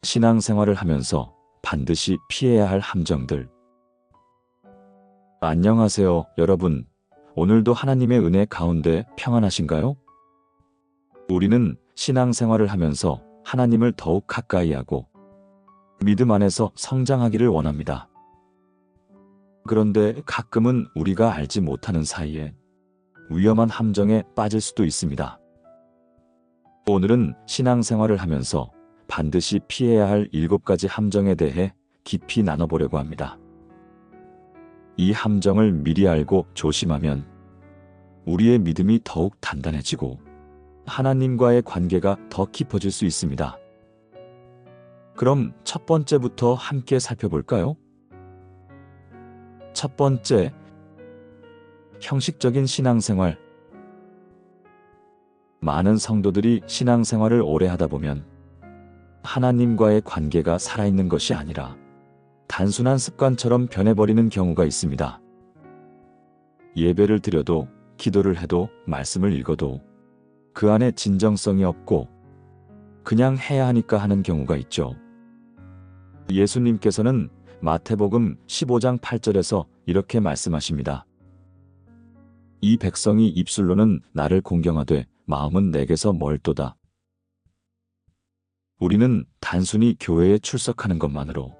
신앙생활을 하면서 반드시 피해야 할 함정들. 안녕하세요, 여러분. 오늘도 하나님의 은혜 가운데 평안하신가요? 우리는 신앙생활을 하면서 하나님을 더욱 가까이 하고 믿음 안에서 성장하기를 원합니다. 그런데 가끔은 우리가 알지 못하는 사이에 위험한 함정에 빠질 수도 있습니다. 오늘은 신앙생활을 하면서 반드시 피해야 할 7가지 함정에 대해 깊이 나눠보려고 합니다. 이 함정을 미리 알고 조심하면 우리의 믿음이 더욱 단단해지고 하나님과의 관계가 더 깊어질 수 있습니다. 그럼 첫 번째부터 함께 살펴볼까요? 첫 번째, 형식적인 신앙생활. 많은 성도들이 신앙생활을 오래 하다 보면 하나님과의 관계가 살아있는 것이 아니라 단순한 습관처럼 변해버리는 경우가 있습니다. 예배를 드려도, 기도를 해도, 말씀을 읽어도 그 안에 진정성이 없고 그냥 해야 하니까 하는 경우가 있죠. 예수님께서는 마태복음 15장 8절에서 이렇게 말씀하십니다. 이 백성이 입술로는 나를 공경하되 마음은 내게서 멀도다. 우리는 단순히 교회에 출석하는 것만으로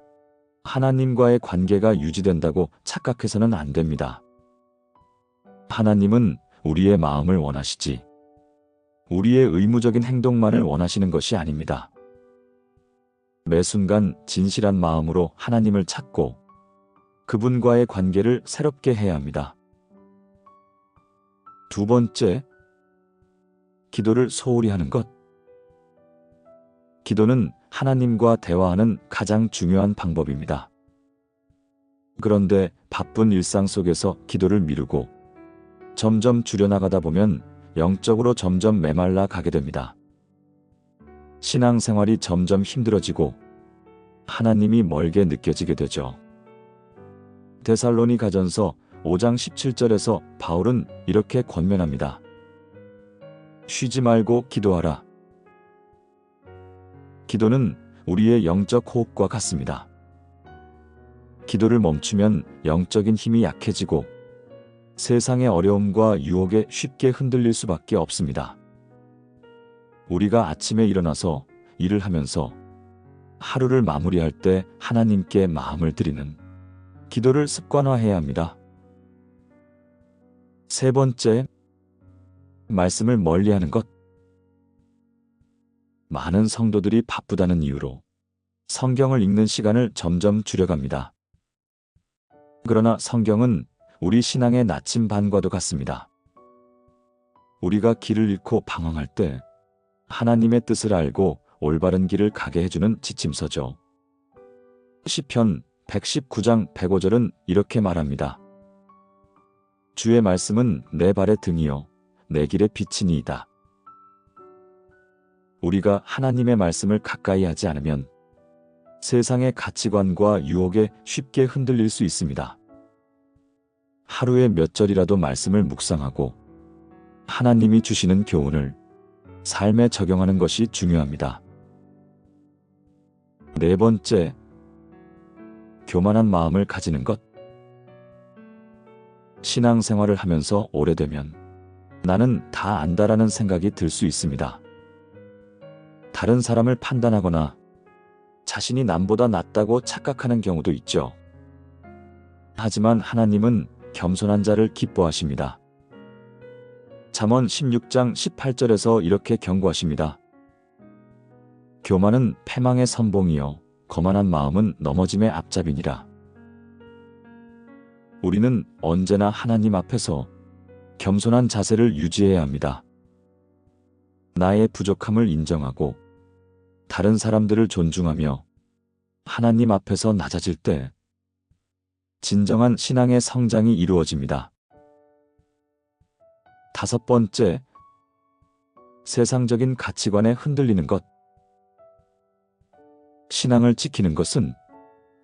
하나님과의 관계가 유지된다고 착각해서는 안 됩니다. 하나님은 우리의 마음을 원하시지 우리의 의무적인 행동만을 원하시는 것이 아닙니다. 매 순간 진실한 마음으로 하나님을 찾고 그분과의 관계를 새롭게 해야 합니다. 두 번째, 기도를 소홀히 하는 것. 기도는 하나님과 대화하는 가장 중요한 방법입니다. 그런데 바쁜 일상 속에서 기도를 미루고 점점 줄여나가다 보면 영적으로 점점 메말라 가게 됩니다. 신앙생활이 점점 힘들어지고 하나님이 멀게 느껴지게 되죠. 데살로니가전서 5장 17절에서 바울은 이렇게 권면합니다. 쉬지 말고 기도하라. 기도는 우리의 영적 호흡과 같습니다. 기도를 멈추면 영적인 힘이 약해지고 세상의 어려움과 유혹에 쉽게 흔들릴 수밖에 없습니다. 우리가 아침에 일어나서 일을 하면서 하루를 마무리할 때 하나님께 마음을 드리는 기도를 습관화해야 합니다. 세 번째, 말씀을 멀리하는 것. 많은 성도들이 바쁘다는 이유로 성경을 읽는 시간을 점점 줄여갑니다. 그러나 성경은 우리 신앙의 나침반과도 같습니다. 우리가 길을 잃고 방황할 때 하나님의 뜻을 알고 올바른 길을 가게 해주는 지침서죠. 시편 119장 105절은 이렇게 말합니다. 주의 말씀은 내 발의 등이요 내 길의 빛이니이다. 우리가 하나님의 말씀을 가까이 하지 않으면 세상의 가치관과 유혹에 쉽게 흔들릴 수 있습니다. 하루에 몇 절이라도 말씀을 묵상하고 하나님이 주시는 교훈을 삶에 적용하는 것이 중요합니다. 네 번째, 교만한 마음을 가지는 것. 신앙생활을 하면서 오래되면 나는 다 안다라는 생각이 들 수 있습니다. 다른 사람을 판단하거나 자신이 남보다 낫다고 착각하는 경우도 있죠. 하지만 하나님은 겸손한 자를 기뻐하십니다. 잠언 16장 18절에서 이렇게 경고하십니다. 교만은 패망의 선봉이요 거만한 마음은 넘어짐의 앞잡이니라. 우리는 언제나 하나님 앞에서 겸손한 자세를 유지해야 합니다. 나의 부족함을 인정하고 다른 사람들을 존중하며 하나님 앞에서 낮아질 때 진정한 신앙의 성장이 이루어집니다. 다섯 번째, 세상적인 가치관에 흔들리는 것. 신앙을 지키는 것은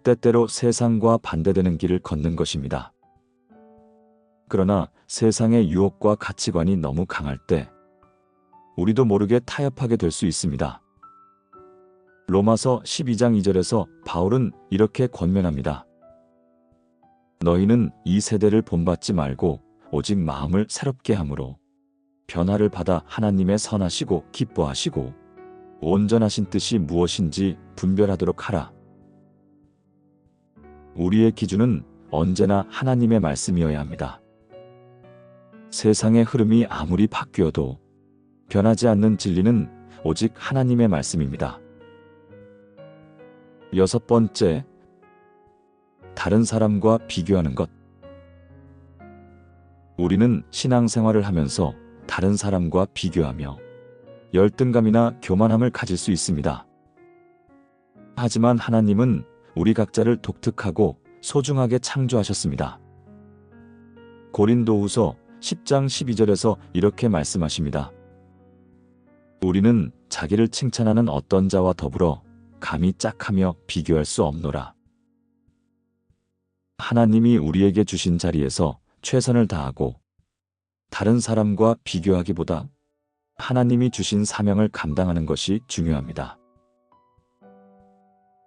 때때로 세상과 반대되는 길을 걷는 것입니다. 그러나 세상의 유혹과 가치관이 너무 강할 때 우리도 모르게 타협하게 될 수 있습니다. 로마서 12장 2절에서 바울은 이렇게 권면합니다. 너희는 이 세대를 본받지 말고 오직 마음을 새롭게 함으로 변화를 받아 하나님의 선하시고 기뻐하시고 온전하신 뜻이 무엇인지 분별하도록 하라. 우리의 기준은 언제나 하나님의 말씀이어야 합니다. 세상의 흐름이 아무리 바뀌어도 변하지 않는 진리는 오직 하나님의 말씀입니다. 6번째, 다른 사람과 비교하는 것. 우리는 신앙생활을 하면서 다른 사람과 비교하며 열등감이나 교만함을 가질 수 있습니다. 하지만 하나님은 우리 각자를 독특하고 소중하게 창조하셨습니다. 고린도후서 10장 12절에서 이렇게 말씀하십니다. 우리는 자기를 칭찬하는 어떤 자와 더불어 감히 짝하며 비교할 수 없노라. 하나님이 우리에게 주신 자리에서 최선을 다하고 다른 사람과 비교하기보다 하나님이 주신 사명을 감당하는 것이 중요합니다.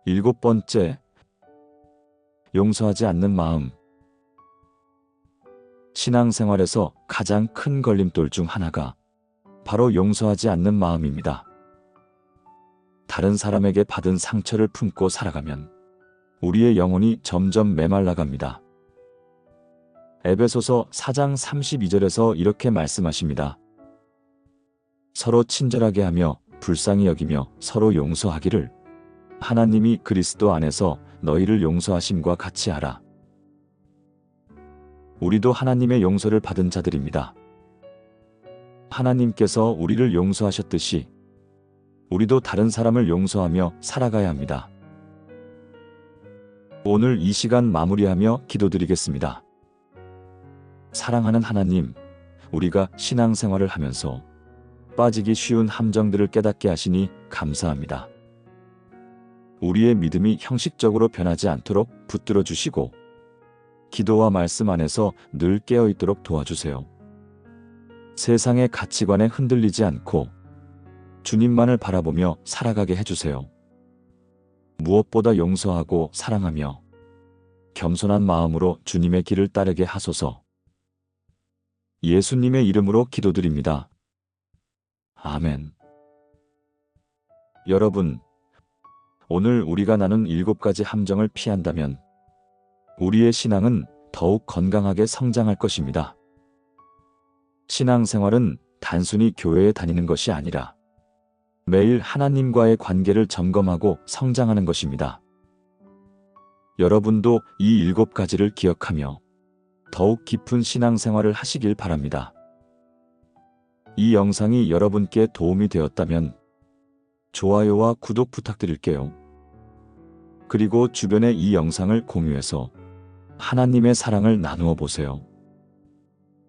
7번째, 용서하지 않는 마음. 신앙생활에서 가장 큰 걸림돌 중 하나가 바로 용서하지 않는 마음입니다. 다른 사람에게 받은 상처를 품고 살아가면 우리의 영혼이 점점 메말라갑니다. 에베소서 4장 32절에서 이렇게 말씀하십니다. 서로 친절하게 하며 불쌍히 여기며 서로 용서하기를 하나님이 그리스도 안에서 너희를 용서하심과 같이 하라. 우리도 하나님의 용서를 받은 자들입니다. 하나님께서 우리를 용서하셨듯이 우리도 다른 사람을 용서하며 살아가야 합니다. 오늘 이 시간 마무리하며 기도드리겠습니다. 사랑하는 하나님, 우리가 신앙생활을 하면서 빠지기 쉬운 함정들을 깨닫게 하시니 감사합니다. 우리의 믿음이 형식적으로 변하지 않도록 붙들어 주시고 기도와 말씀 안에서 늘 깨어 있도록 도와주세요. 세상의 가치관에 흔들리지 않고 주님만을 바라보며 살아가게 해주세요. 무엇보다 용서하고 사랑하며 겸손한 마음으로 주님의 길을 따르게 하소서. 예수님의 이름으로 기도드립니다. 아멘. 여러분, 오늘 우리가 나눈 7가지 함정을 피한다면 우리의 신앙은 더욱 건강하게 성장할 것입니다. 신앙생활은 단순히 교회에 다니는 것이 아니라 매일 하나님과의 관계를 점검하고 성장하는 것입니다. 여러분도 이 7가지를 기억하며 더욱 깊은 신앙생활을 하시길 바랍니다. 이 영상이 여러분께 도움이 되었다면 좋아요와 구독 부탁드릴게요. 그리고 주변에 이 영상을 공유해서 하나님의 사랑을 나누어 보세요.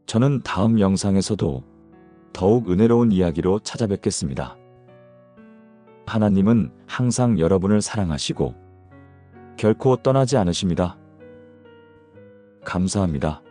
저는 다음 영상에서도 더욱 은혜로운 이야기로 찾아뵙겠습니다. 하나님은 항상 여러분을 사랑하시고 결코 떠나지 않으십니다. 감사합니다.